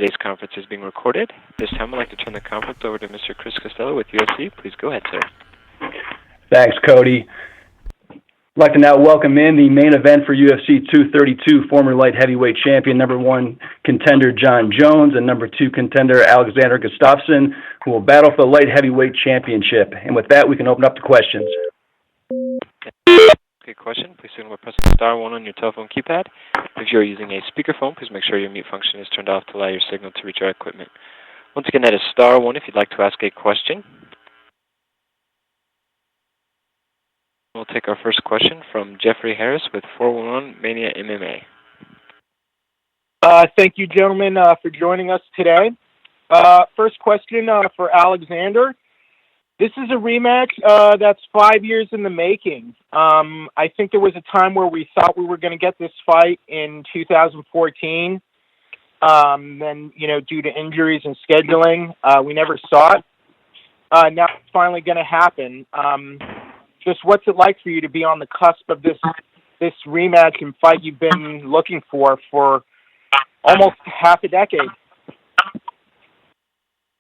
Today's conference is being recorded. This time I'd like to turn the conference over to Mr. Chris Costello with UFC. Please go ahead, sir. Thanks, Cody. I'd like to now welcome in the main event for UFC 232, former light heavyweight champion, number 1 contender John Jones, and number 2 contender Alexander Gustafsson, who will battle for the light heavyweight championship. And with that, we can open up to questions. Okay, question. Please signal by pressing star 1 on your telephone keypad. If you're using a speakerphone, please make sure your mute function is turned off to allow your signal to reach our equipment. Once again, that is star 1 if you'd like to ask a question. We'll take our first question from Jeffrey Harris with 411 Mania MMA. Thank you, gentlemen, for joining us today. First question for Alexander. This is a rematch that's 5 years in the making. I think there was a time where we thought we were going to get this fight in 2014. Then, due to injuries and scheduling, we never saw it. Now it's finally going to happen. Just what's it like for you to be on the cusp of this rematch and fight you've been looking for almost half a decade?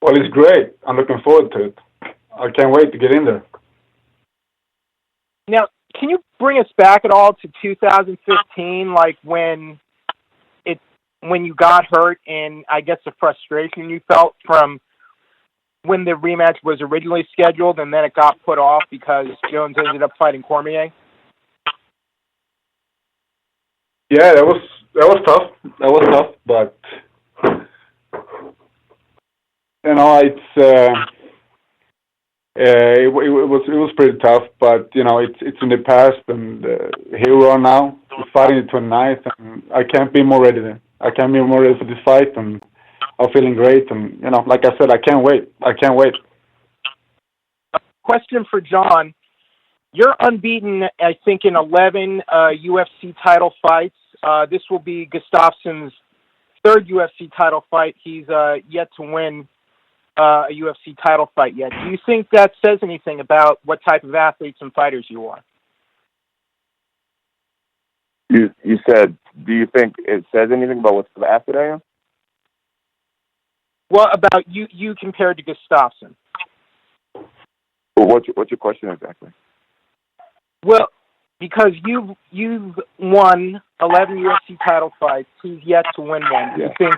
Well, it's great. I'm looking forward to it. I can't wait to get in there. Now, can you bring us back at all to 2015, like when you got hurt, and I guess the frustration you felt from when the rematch was originally scheduled and then it got put off because Jones ended up fighting Cormier? Yeah, that was tough. That was tough, but it was pretty tough. But it's in the past, and here we are now. We're fighting the 29th, and I can't be more ready. I can't be more ready for this fight, and I'm feeling great. And like I said, I can't wait. I can't wait. Question for John. You're unbeaten, I think, in 11 UFC title fights. This will be Gustafsson's third UFC title fight. He's yet to win a UFC title fight yet. Do you think that says anything about what type of athletes and fighters you are? You said, do you think it says anything about what type of athlete I am? Well, about you compared to Gustafsson. Well, what's your question exactly? Well, because you've won 11 UFC title fights, he's yet to win one. Yeah.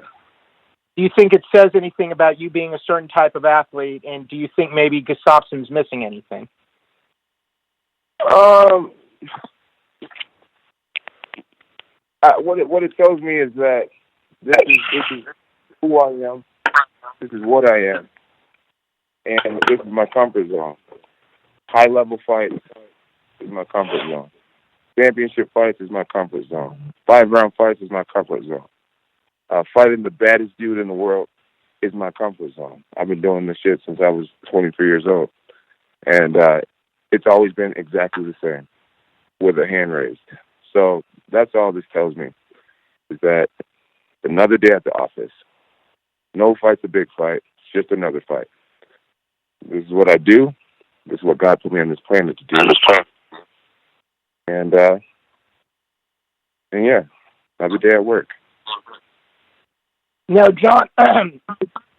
Do you think it says anything about you being a certain type of athlete, and do you think maybe Gustafsson's missing anything? What it tells me is that this is who I am. This is what I am, and this is my comfort zone. High level fights is my comfort zone. Championship fights is my comfort zone. 5-round fights is my comfort zone. Fighting the baddest dude in the world is my comfort zone. I've been doing this shit since I was 23 years old. And it's always been exactly the same, with a hand raised. So that's all this tells me, is that another day at the office. No fight's a big fight. It's just another fight. This is what I do. This is what God put me on this planet to do. And yeah, another day at work. Now, John,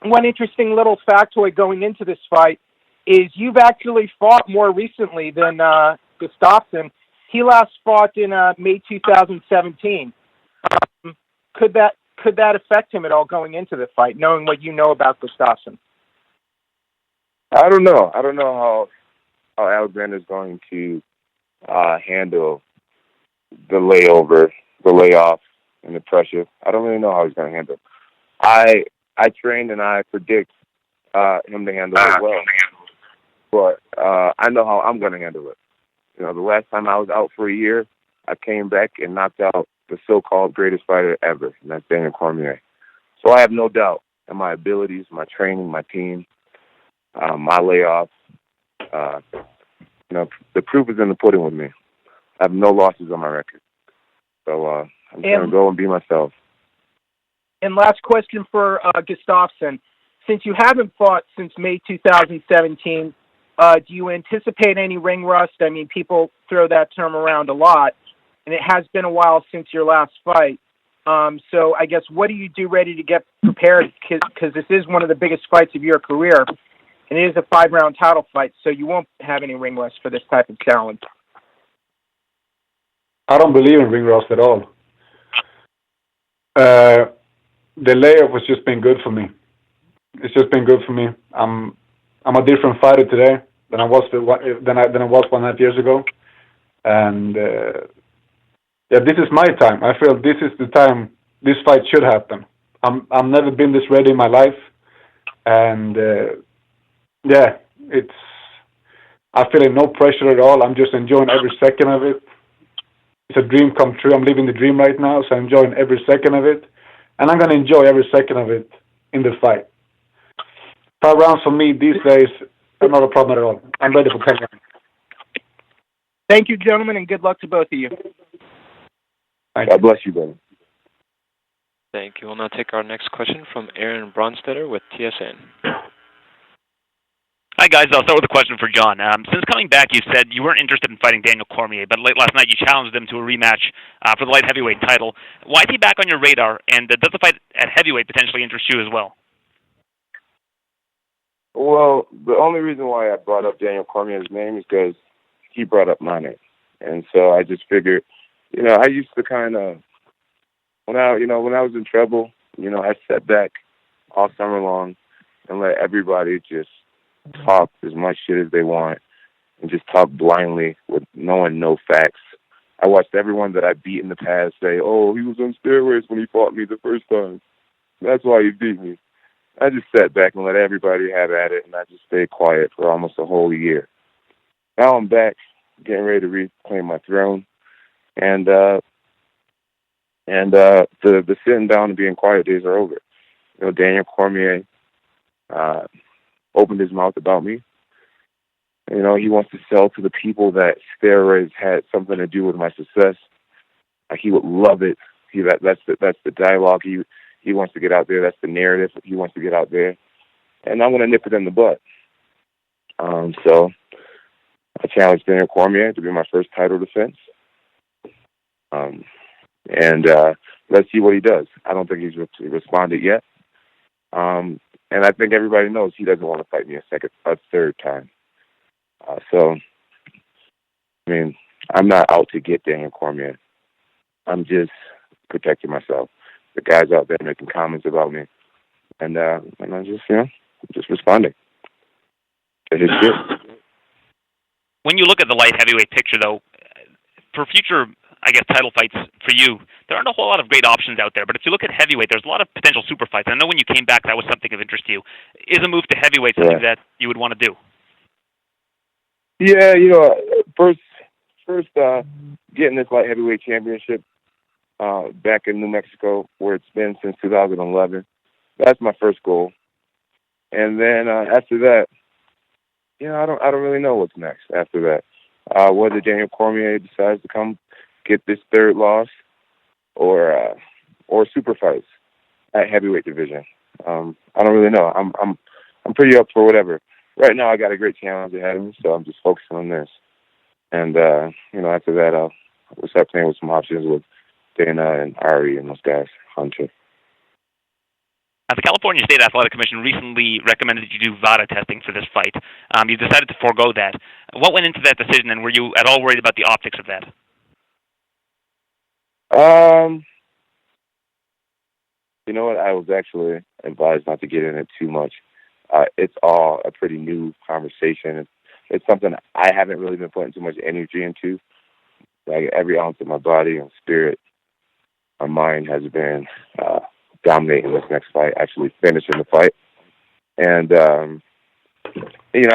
one interesting little factoid going into this fight is you've actually fought more recently than Gustafsson. He last fought in May 2017. Could that affect him at all going into the fight, knowing what you know about Gustafsson? I don't know. I don't know how Alexander's going to handle the layover, the layoff, and the pressure. I don't really know how he's going to handle it. I train and I predict him to handle it well. But I know how I'm going to handle it. The last time I was out for a year, I came back and knocked out the so-called greatest fighter ever, and that's Daniel Cormier. So I have no doubt in my abilities, my training, my team, my layoff. The proof is in the pudding with me. I have no losses on my record. So I'm going to go and be myself. And last question for Gustafsson. Since you haven't fought since May 2017, do you anticipate any ring rust? I mean, people throw that term around a lot, and it has been a while since your last fight. So I guess, what do you do ready to get prepared? Because this is one of the biggest fights of your career, and it is a 5-round title fight, so you won't have any ring rust for this type of challenge. I don't believe in ring rust at all. The layoff has just been good for me. It's just been good for me. I'm a different fighter today than I was 1.5 years ago, and this is my time. I feel this is the time this fight should happen. I've never been this ready in my life, and I feel no pressure at all. I'm just enjoying every second of it. It's a dream come true. I'm living the dream right now, so I'm enjoying every second of it, and I'm gonna enjoy every second of it in the fight. 5 rounds for me these days are not a problem at all. I'm ready for 10 rounds. Thank you, gentlemen, and good luck to both of you. God bless you, brother. Thank you. We'll now take our next question from Aaron Bronstetter with TSN. Hi, guys. I'll start with a question for John. Since coming back, you said you weren't interested in fighting Daniel Cormier, but late last night you challenged him to a rematch for the light heavyweight title. Why is he back on your radar, and does the fight at heavyweight potentially interest you as well? Well, the only reason why I brought up Daniel Cormier's name is because he brought up my name. And so I just figured, I used to kind of, when I was in trouble, I sat back all summer long and let everybody just talk as much shit as they want and just talk blindly with knowing no facts. I watched everyone that I beat in the past say, oh, he was on steroids when he fought me the first time. That's why he beat me. I just sat back and let everybody have at it, and I just stayed quiet for almost a whole year. Now I'm back, getting ready to reclaim my throne, and the sitting down and being quiet days are over. Daniel Cormier opened his mouth about me. He wants to sell to the people that steroids had something to do with my success. He would love it. That's the dialogue he wants to get out there. That's the narrative he wants to get out there. And I'm going to nip it in the butt. So I challenged Daniel Cormier to be my first title defense. And let's see what he does. I don't think he's responded yet. And I think everybody knows he doesn't want to fight me a third time. So, I'm not out to get Daniel Cormier. I'm just protecting myself. The guys out there making comments about me, and I'm just responding to his shit. When you look at the light heavyweight picture, though, for future, title fights for you, there aren't a whole lot of great options out there. But if you look at heavyweight, there's a lot of potential super fights. I know when you came back, that was something of interest to you. Is a move to heavyweight something that you would want to do? Yeah, first getting this light heavyweight championship back in New Mexico, where it's been since 2011. That's my first goal. And then after that, I don't really know what's next after that. Whether Daniel Cormier decides to come get this third loss, or super fights at heavyweight division. I don't really know. I'm pretty up for whatever. Right now, I got a great challenge ahead of me, so I'm just focusing on this. And after that, we'll start playing with some options with Dana and Ari and those guys, Hunter. The California State Athletic Commission recently recommended that you do VADA testing for this fight. You decided to forego that. What went into that decision, and were you at all worried about the optics of that? You know what? I was actually advised not to get in it too much. It's all a pretty new conversation. It's something I haven't really been putting too much energy into. Like every ounce of my body and spirit, my mind has been dominating this next fight, actually finishing the fight. And, I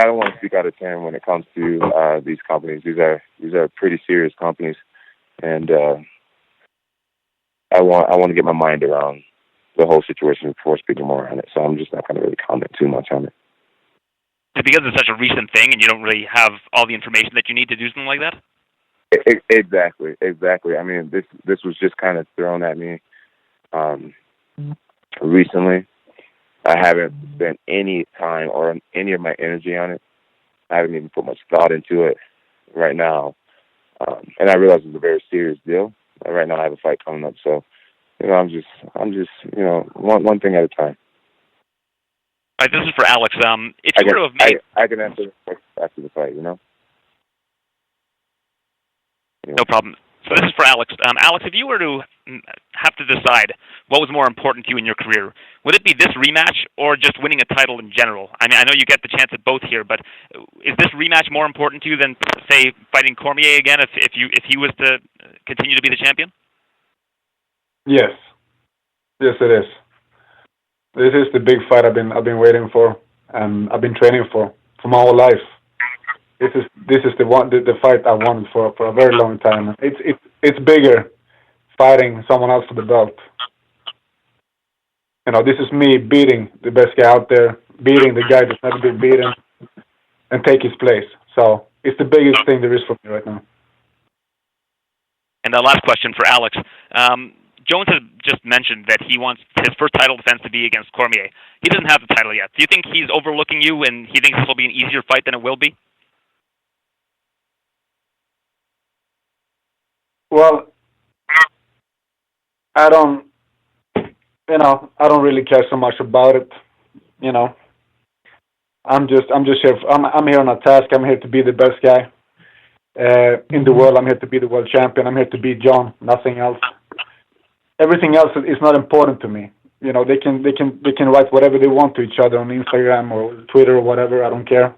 don't want to speak out of turn when it comes to these companies. These are pretty serious companies. And I want to get my mind around the whole situation before speaking more on it. So I'm just not going to really comment too much on it. Because it's such a recent thing and you don't really have all the information that you need to do something like that? Exactly. This was just kind of thrown at me recently. I haven't spent any time or any of my energy on it. I haven't even put much thought into it right now. And I realize it's a very serious deal. Right now I have a fight coming up, so I'm just one thing at a time. All right, this is for Alex. If you were to have made, I can answer after the fight. No problem. So this is for Alex. Alex, if you were to have to decide what was more important to you in your career, would it be this rematch or just winning a title in general? I mean, I know you get the chance at both here, but is this rematch more important to you than, say, fighting Cormier again if he was to continue to be the champion? Yes, it is. This is the big fight I've been waiting for, and I've been training for my whole life. This is the fight I wanted for a very long time. It's bigger fighting someone else for the belt. This is me beating the best guy out there, beating the guy that's never been beaten, and take his place. So it's the biggest thing there is for me right now. And the last question for Alex. Jones has just mentioned that he wants his first title defense to be against Cormier. He doesn't have the title yet. Do you think he's overlooking you and he thinks this will be an easier fight than it will be? Well, I don't really care so much about it. I'm just here. I'm here on a task. I'm here to be the best guy in the world. I'm here to be the world champion. I'm here to beat John. Nothing else. Everything else is not important to me. They can write whatever they want to each other on Instagram or Twitter or whatever. I don't care.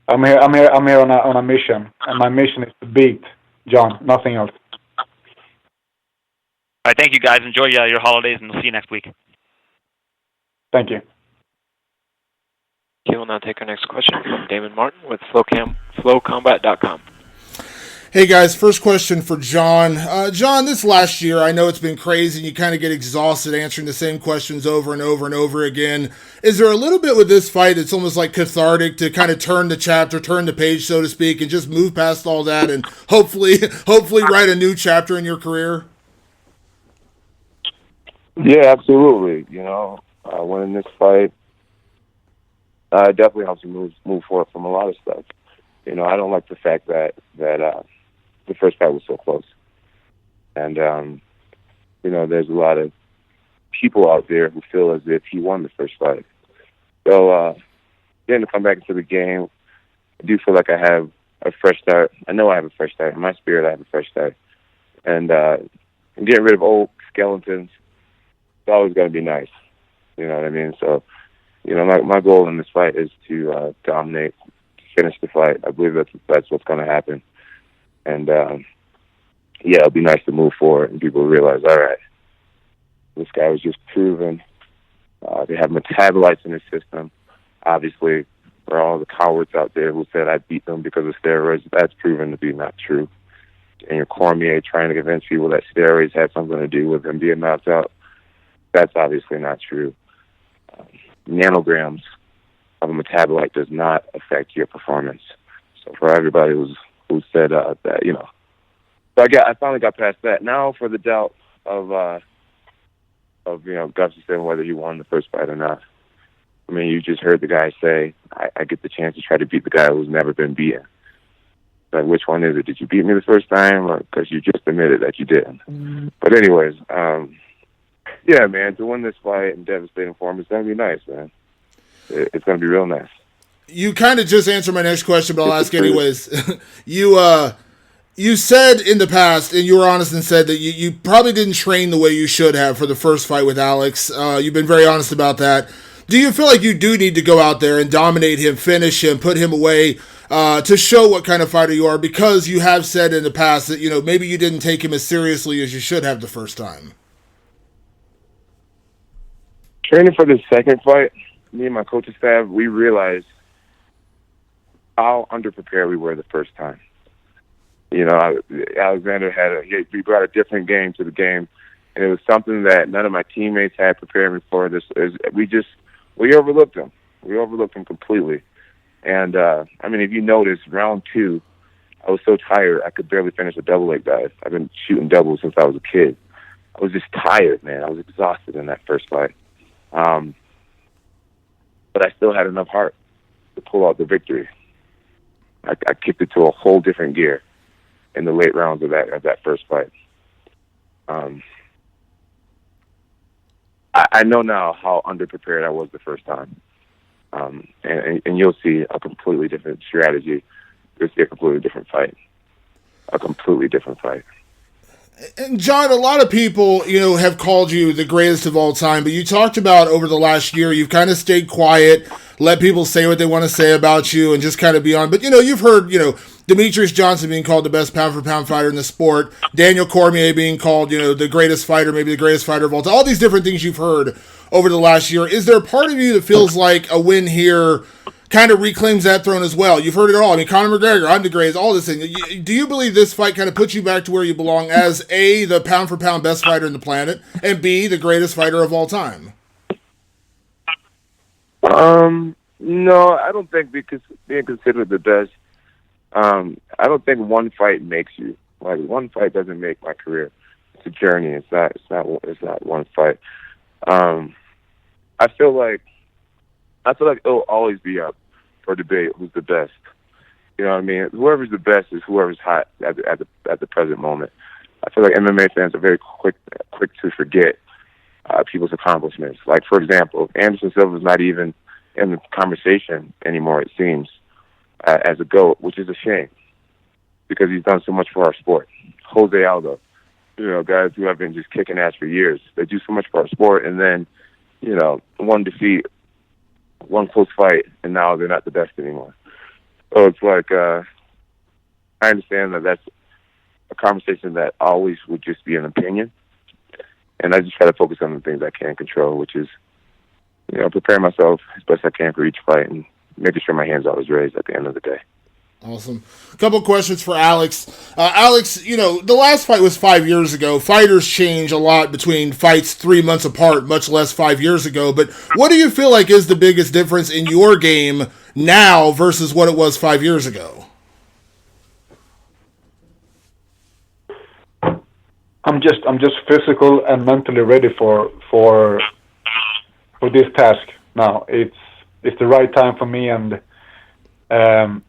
I'm here on a mission, and my mission is to beat John. Nothing else. All right, thank you, guys. Enjoy your holidays, and we'll see you next week. Thank you. Okay, we'll now take our next question from Damon Martin with FlowCombat.com. Hey guys, first question for John. John, this last year, I know it's been crazy and you kind of get exhausted answering the same questions over and over and over again. Is there a little bit with this fight that's almost like cathartic to kind of turn the page, so to speak, and just move past all that and hopefully write a new chapter in your career? Yeah, absolutely. Winning this fight definitely helps you move forward from a lot of stuff. I don't like the fact that the first fight was so close. And, there's a lot of people out there who feel as if he won the first fight. So, then to come back into the game, I do feel like I have a fresh start. I know I have a fresh start. In my spirit, I have a fresh start. And getting rid of old skeletons, it's always going to be nice. You know what I mean? So, my goal in this fight is to dominate, finish the fight. I believe that's what's going to happen. And, it'll be nice to move forward and people realize, all right, this guy was just proven. They have metabolites in his system. Obviously, for all the cowards out there who said I beat them because of steroids, that's proven to be not true. And your Cormier trying to convince people that steroids had something to do with him being knocked out, that's obviously not true. Nanograms of a metabolite does not affect your performance. So for everybody who said that, so I finally got past that. Now for the doubt of Gustafsson, whether he won the first fight or not. I mean, you just heard the guy say, I get the chance to try to beat the guy who's never been beaten. Like, which one is it? Did you beat me the first time, or because you just admitted that you didn't? Mm-hmm. But anyways, yeah, man, to win this fight in devastating form, it's going to be nice, man. It's going to be real nice. You kind of just answered my next question, but I'll ask anyways. You said in the past, and you were honest and said that you probably didn't train the way you should have for the first fight with Alex. You've been very honest about that. Do you feel like you do need to go out there and dominate him, finish him, put him away to show what kind of fighter you are? Because you have said in the past that, maybe you didn't take him as seriously as you should have the first time. Training for the second fight, me and my coaching staff, we realized how underprepared we were the first time. Alexander he brought a different game to the game, and it was something that none of my teammates had prepared me for. We overlooked him. We overlooked him completely. And, if you notice, round 2, I was so tired I could barely finish a double leg dive. I've been shooting doubles since I was a kid. I was just tired, man. I was exhausted in that first fight. But I still had enough heart to pull out the victory. I kicked it to a whole different gear in the late rounds of that first fight. I know now how underprepared I was the first time. And you'll see a completely different strategy. You'll see a completely different fight. A completely different fight. And John, a lot of people, have called you the greatest of all time, but you talked about over the last year, you've kind of stayed quiet, let people say what they want to say about you, and just kind of be on. But, you've heard, Demetrius Johnson being called the best pound-for-pound fighter in the sport, Daniel Cormier being called, the greatest fighter, maybe the greatest fighter of all time, all these different things you've heard over the last year. Is there a part of you that feels like a win here kind of reclaims that throne as well? You've heard it all. I mean, Conor McGregor, I'm the greatest, all this thing. Do you believe this fight kind of puts you back to where you belong as A, the pound-for-pound best fighter in the planet, and B, the greatest fighter of all time? No, I don't think because being considered the best, I don't think one fight makes you. Like, one fight doesn't make my career. It's a journey. It's not one fight. I feel like it'll always be up for debate who's the best. You know what I mean? Whoever's the best is whoever's hot at the present moment. I feel like MMA fans are very quick to forget people's accomplishments. Like, for example, Anderson Silva's not even in the conversation anymore, it seems, as a GOAT, which is a shame because he's done so much for our sport. Jose Aldo, guys who have been just kicking ass for years. They do so much for our sport, and then, one defeat, one close fight, and now they're not the best anymore. So it's like, I understand that that's a conversation that always would just be an opinion, and I just try to focus on the things I can control, which is, prepare myself as best I can for each fight and making sure my hand's always raised at the end of the day. Awesome. A couple questions for Alex. Alex, the last fight was 5 years ago. Fighters change a lot between fights 3 months apart, much less 5 years ago. But what do you feel like is the biggest difference in your game now versus what it was 5 years ago? I'm just physical and mentally ready for this task now. It's the right time for me, and I'm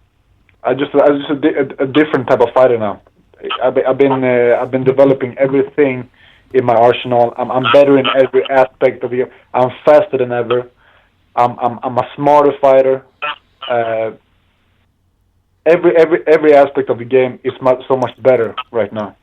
just a different type of fighter now. I've been developing everything in my arsenal. I'm better in every aspect of it. I'm faster than ever. I'm a smarter fighter. Every aspect of the game is so much better right now.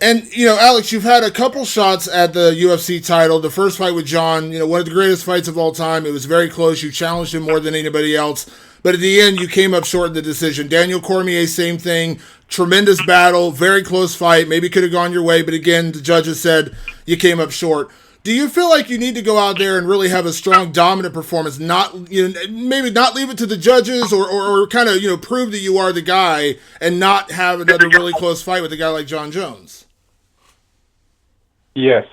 And, Alex, you've had a couple shots at the UFC title. The first fight with John, one of the greatest fights of all time. It was very close. You challenged him more than anybody else. But at the end, you came up short in the decision. Daniel Cormier, same thing. Tremendous battle, very close fight. Maybe could have gone your way, but again, the judges said you came up short. Do you feel like you need to go out there and really have a strong, dominant performance? Not, maybe not leave it to the judges, or kind of, prove that you are the guy, and not have another really close fight with a guy like John Jones? Yes.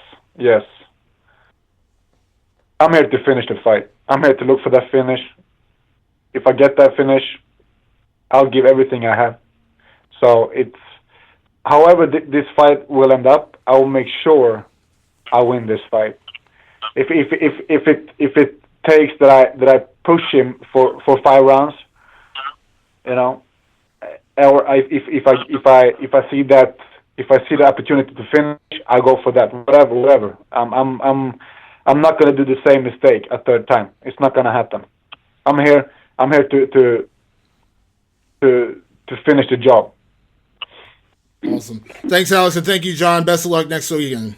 I'm here to finish the fight. I'm here to look for that finish. If I get that finish, I'll give everything I have. So it's, however this fight will end up, I will make sure I win this fight. If it takes that I push him for 5 rounds, or if I see that. If I see the opportunity to finish, I go for that. Whatever. I'm not going to do the same mistake a third time. It's not going to happen. I'm here to finish the job. Awesome. Thanks, Alex, and thank you, John. Best of luck next weekend.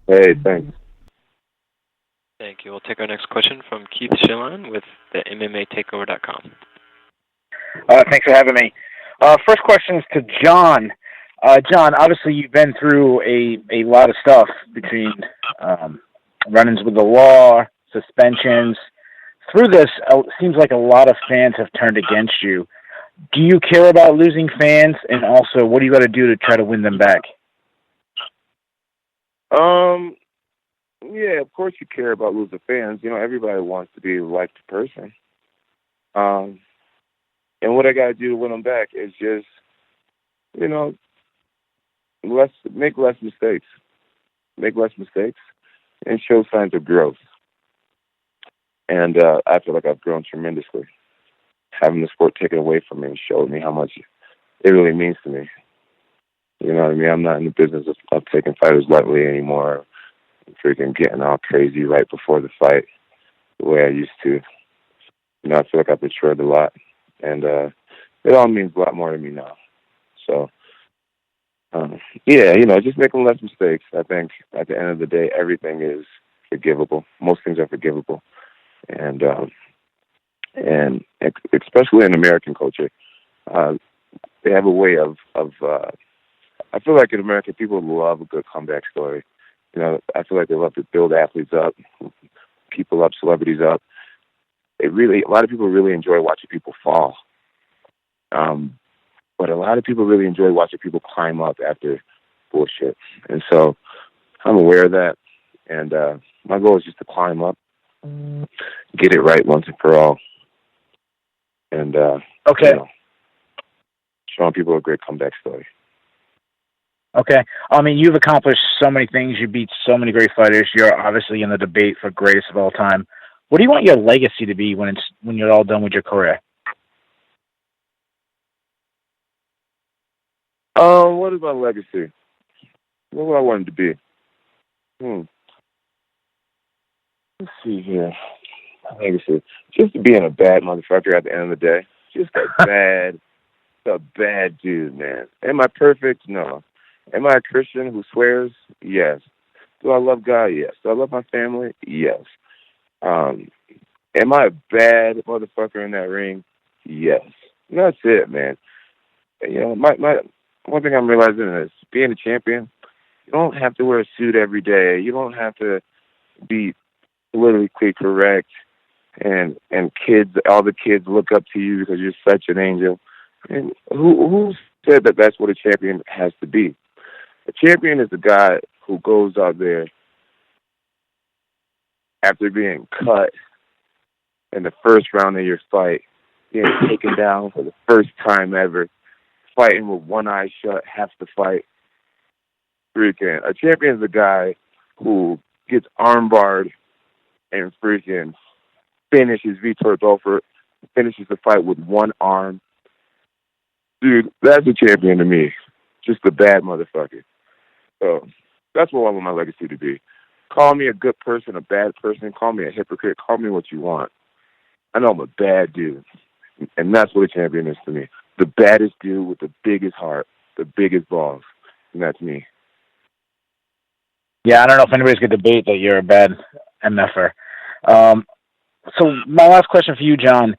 Hey, thanks. Thank you. We'll take our next question from Keith Schillan with the MMATakeover.com. Thanks for having me. First question is to John. John, obviously you've been through a lot of stuff between run-ins with the law, suspensions. Through this, it seems like a lot of fans have turned against you. Do you care about losing fans? And also, what do you got to do to try to win them back? Yeah, of course you care about losing fans. Everybody wants to be a liked person. And what I got to do to win them back is just, make less mistakes. Make less mistakes and show signs of growth. And I feel like I've grown tremendously. Having the sport taken away from me showed me how much it really means to me. You know what I mean? I'm not in the business of taking fighters lightly anymore. Freaking getting all crazy right before the fight the way I used to. You know, I feel like I've matured a lot, and it all means a lot more to me now. So, yeah, you know, just making less mistakes. I think at the end of the day, everything is forgivable. Most things are forgivable, and especially in American culture, they have a way of I feel like in America, people love a good comeback story. You know, I feel like they love to build athletes up, people up, celebrities up. A lot of people really enjoy watching people fall. But a lot of people really enjoy watching people climb up after bullshit. And so I'm aware of that. And my goal is just to climb up, get it right once and for all. And, okay. You know, showing people a great comeback story. Okay. I mean, you've accomplished so many things. You beat so many great fighters. You're obviously in the debate for greatest of all time. What do you want your legacy to be when you're all done with your career? What is my legacy? What would I want it to be? Let's see here. My legacy. Just being a bad motherfucker at the end of the day. Just a bad dude, man. Am I perfect? No. Am I a Christian who swears? Yes. Do I love God? Yes. Do I love my family? Yes. Am I a bad motherfucker in that ring? Yes. And that's it, man. You know, my one thing I'm realizing is being a champion, you don't have to wear a suit every day. You don't have to be politically correct and all the kids look up to you because you're such an angel. And who said that that's what a champion has to be? A champion is the guy who goes out there after being cut in the first round of your fight, being taken down for the first time ever, fighting with one eye shut half the fight. Freaking a champion is the guy who gets armbarred and freaking finishes Vitor Belfort, finishes the fight with one arm. Dude, that's a champion to me. Just a bad motherfucker. So that's what I want my legacy to be. Call me a good person, a bad person. Call me a hypocrite. Call me what you want. I know I'm a bad dude. And that's what a champion is to me. The baddest dude with the biggest heart, the biggest balls. And that's me. Yeah, I don't know if anybody's going to debate that you're a bad MFer. So my last question for you, John.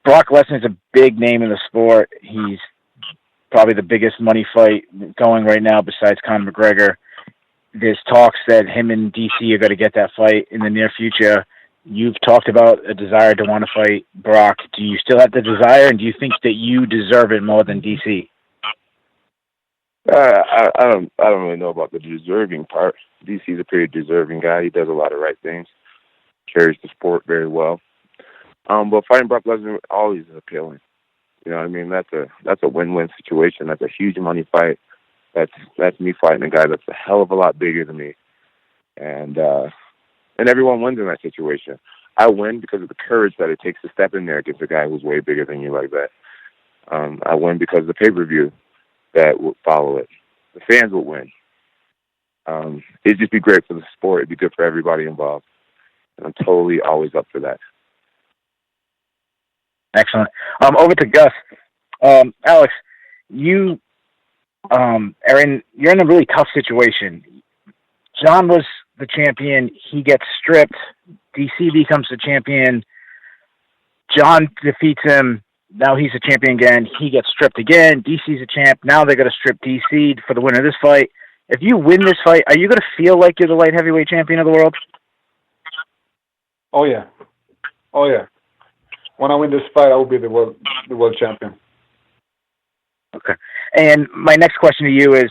Brock Lesnar is a big name in the sport. He's probably the biggest money fight going right now besides Conor McGregor. There's talks that him and DC are going to get that fight in the near future. You've talked about a desire to want to fight Brock. Do you still have the desire, and do you think that you deserve it more than DC? I don't really know about the deserving part. DC's a pretty deserving guy. He does a lot of right things. Carries the sport very well. But fighting Brock Lesnar always is appealing. You know what I mean? That's a win-win situation. That's a huge money fight. That's me fighting a guy that's a hell of a lot bigger than me. And everyone wins in that situation. I win because of the courage that it takes to step in there against a guy who's way bigger than you like that. I win because of the pay-per-view that would follow it. The fans would win. It'd just be great for the sport. It'd be good for everybody involved. And I'm totally always up for that. Excellent. Over to Gus. Alex, you're in a really tough situation. John was the champion. He gets stripped. DC becomes the champion. John defeats him. Now he's a champion again. He gets stripped again. DC's a champ. Now they're going to strip DC for the winner of this fight. If you win this fight, are you going to feel like you're the light heavyweight champion of the world? Oh yeah. When I win this fight, I will be the world champion. Okay. And my next question to you is,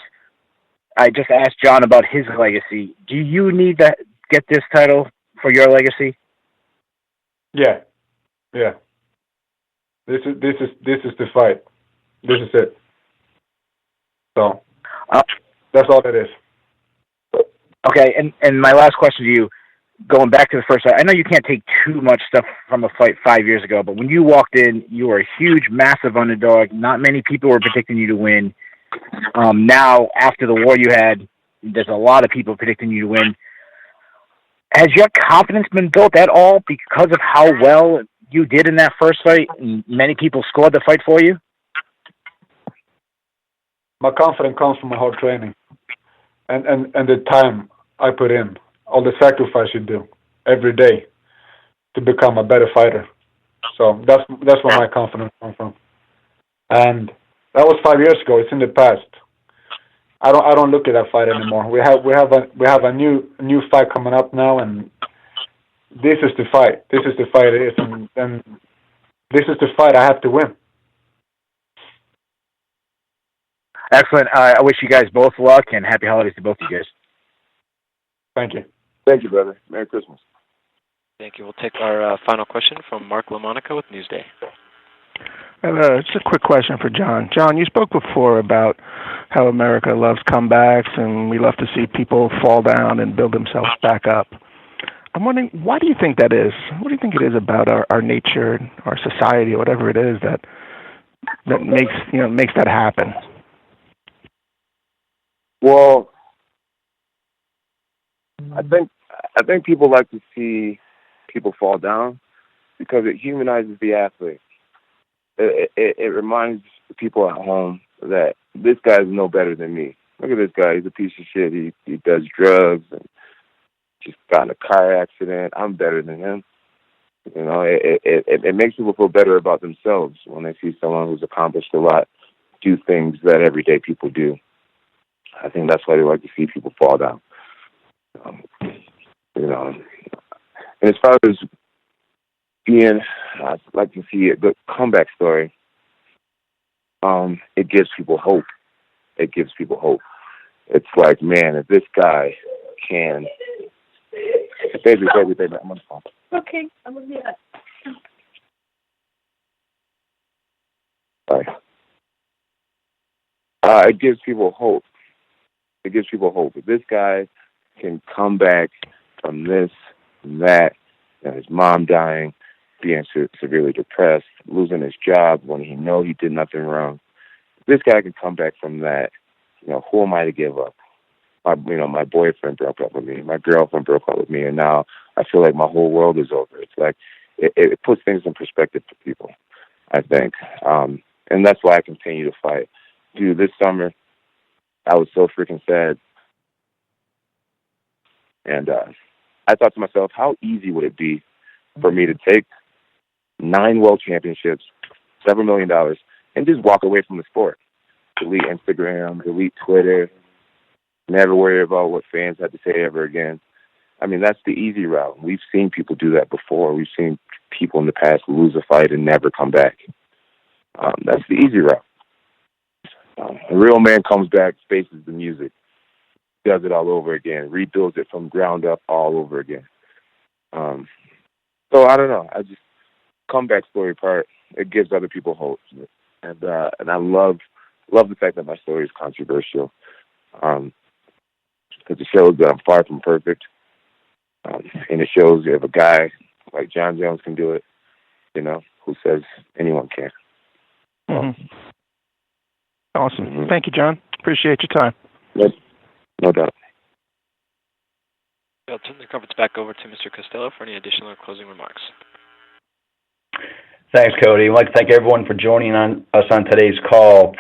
I just asked John about his legacy. Do you need to get this title for your legacy? Yeah. This is the fight. This is it. So that's all it is. Okay. And my last question to you, going back to the first fight, I know you can't take too much stuff from a fight 5 years ago, but when you walked in, you were a huge, massive underdog. Not many people were predicting you to win. Now, after the war you had, there's a lot of people predicting you to win. Has your confidence been built at all because of how well you did in that first fight and many people scored the fight for you? My confidence comes from my hard training and the time I put in, all the sacrifice you do every day to become a better fighter. So that's where my confidence comes from. And that was 5 years ago. It's in the past. I don't look at that fight anymore. We have a new fight coming up now, and this is the fight. This is the fight it is, and this is the fight I have to win. Excellent. I wish you guys both luck and happy holidays to both of you guys. Thank you. Thank you, brother. Merry Christmas. Thank you. We'll take our final question from Mark LaMonica with Newsday. Just a quick question for John. John, you spoke before about how America loves comebacks and we love to see people fall down and build themselves back up. I'm wondering, why do you think that is? What do you think it is about our nature, our society, or whatever it is that makes that happen? Well, I think people like to see people fall down because it humanizes the athlete. It reminds the people at home that this guy's no better than me. Look at this guy. He's a piece of shit. He does drugs and just got in a car accident. I'm better than him. You know, it makes people feel better about themselves when they see someone who's accomplished a lot do things that everyday people do. I think that's why they like to see people fall down. You know, and as far as I'd like to see a good comeback story. It gives people hope. It gives people hope. It's like, man, if this guy can... Baby, I'm on the phone. Okay, I'm going to do that. Sorry. It gives people hope. It gives people hope. If this guy can come back from this and that, and his mom dying, being severely depressed, losing his job when he know he did nothing wrong. If this guy can come back from that, you know, who am I to give up? My boyfriend broke up with me, my girlfriend broke up with me, and now I feel like my whole world is over. It's like it puts things in perspective for people, I think, and that's why I continue to fight. Dude, this summer I was so freaking sad, and I thought to myself, how easy would it be for me to take 9 world championships, several $1 million, and just walk away from the sport. Delete Instagram, delete Twitter, never worry about what fans have to say ever again. I mean, that's the easy route. We've seen people do that before. We've seen people in the past lose a fight and never come back. That's the easy route. A real man comes back, faces the music, does it all over again, rebuilds it from ground up all over again. So I don't know. I just comeback story part. It gives other people hope, and I love the fact that my story is controversial, because it shows that I'm far from perfect, and it shows you have a guy like John Jones can do it, you know, who says anyone can. Mm-hmm. Awesome. Mm-hmm. Thank you, John. Appreciate your time. Yep. No doubt. I'll turn the conference back over to Mr. Costello for any additional or closing remarks. Thanks, Cody. I'd like to thank everyone for joining us on today's call.